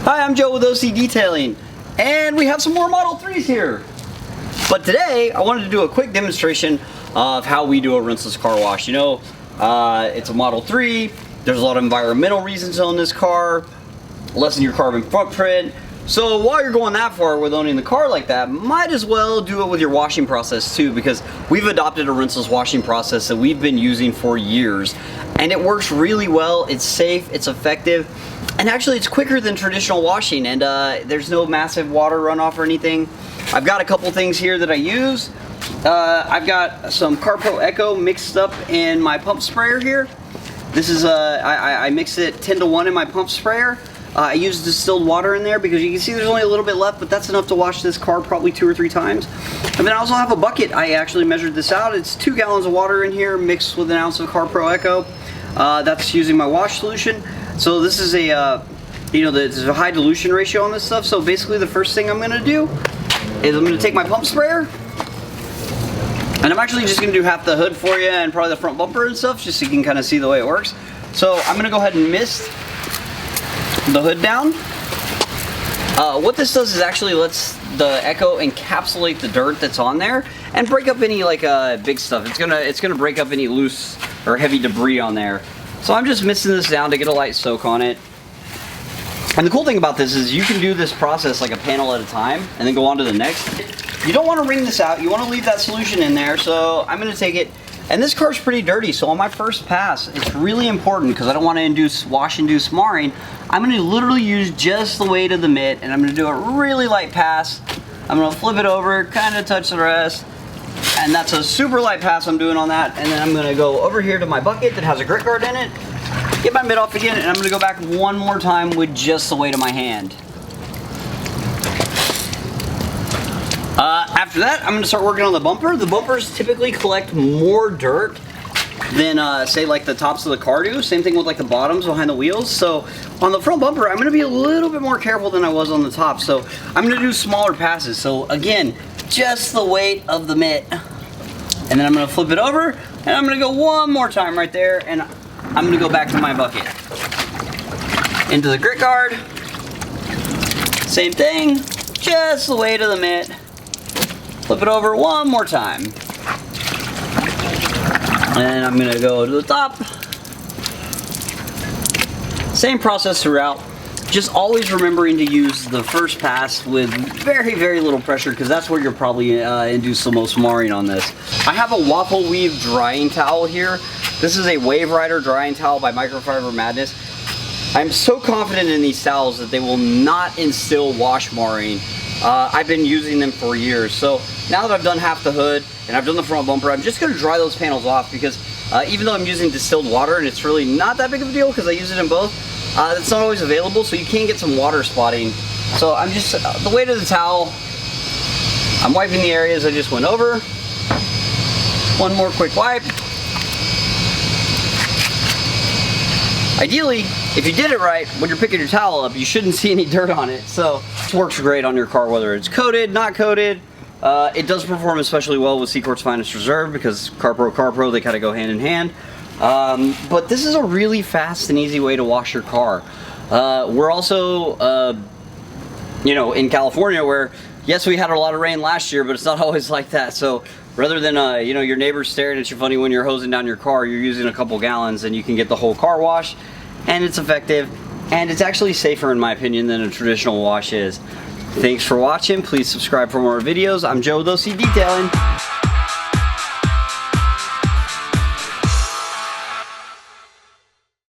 Hi, I'm Joe with OCDetailing, and we have some more Model 3s here. But today, I wanted to do a quick demonstration of how we do a rinseless car wash. You know, it's a Model 3, there's a lot of environmental reasons to own this car, lessen your carbon footprint. So while you're going that far with owning the car like that, might as well do it with your washing process too, because we've adopted a rinseless washing process that we've been using for years, and it works really well. It's safe, it's effective, and actually it's quicker than traditional washing, and there's no massive water runoff or anything. I've got a couple things here that I use. I've got some CarPro Echo mixed up in my pump sprayer here. This is I mix it 10-to-1 in my pump sprayer. I use distilled water in there because you can see there's only a little bit left, but that's enough to wash this car probably 2 or 3 times. And then I also have a bucket. I actually measured this out. It's 2 gallons of water in here mixed with an ounce of CarPro Echo. That's using my wash solution. So this is a, there's a high dilution ratio on this stuff. So basically the first thing I'm gonna do is I'm gonna take my pump sprayer, and I'm actually just gonna do half the hood for you and probably the front bumper and stuff, just so you can kind of see the way it works. So I'm gonna go ahead and mist the hood down. What this does is actually lets the Echo encapsulate the dirt that's on there and break up any big stuff. It's gonna break up any loose or heavy debris on there. So I'm just misting this down to get a light soak on it. And the cool thing about this is you can do this process like a panel at a time and then go on to the next. You don't want to wring this out. You want to leave that solution in there. So I'm going to take it. And this car's pretty dirty, so on my first pass, it's really important because I don't want to wash-induced marring. I'm going to literally use just the weight of the mitt, and I'm going to do a really light pass. I'm going to flip it over, kind of touch the rest, and that's a super light pass I'm doing on that. And then I'm going to go over here to my bucket that has a grit guard in it, get my mitt off again, and I'm going to go back one more time with just the weight of my hand. After that, I'm going to start working on the bumper. The bumpers typically collect more dirt than, say, like the tops of the car do. Same thing with like the bottoms behind the wheels. So on the front bumper, I'm going to be a little bit more careful than I was on the top. So I'm going to do smaller passes. So again, just the weight of the mitt. And then I'm going to flip it over, and I'm going to go one more time right there, and I'm going to go back to my bucket. Into the grit guard. Same thing, just the weight of the mitt. Flip it over one more time. And I'm gonna go to the top. Same process throughout. Just always remembering to use the first pass with very, very little pressure, because that's where you're probably induce the most marring on this. I have a waffle weave drying towel here. This is a Wave Rider drying towel by Microfiber Madness. I'm so confident in these towels that they will not instill wash marring. I've been using them for years. So now that I've done half the hood and I've done the front bumper, I'm just going to dry those panels off, because even though I'm using distilled water and it's really not that big of a deal because I use it in both, it's not always available, so you can get some water spotting. So I'm just, the weight of the towel, I'm wiping the areas I just went over. One more quick wipe. Ideally, if you did it right, when you're picking your towel up, you shouldn't see any dirt on it. So this works great on your car, whether it's coated, not coated. It does perform especially well with CQuartz Finest Reserve, because CarPro, they kind of go hand in hand. But this is a really fast and easy way to wash your car. We're also, in California, where, yes, we had a lot of rain last year, but it's not always like that. So rather than, your neighbors staring at you funny when you're hosing down your car, you're using a couple gallons and you can get the whole car wash, and it's effective, and it's actually safer in my opinion than a traditional wash is. Thanks for watching. Please subscribe for more videos. I'm Joe with OCDetailing.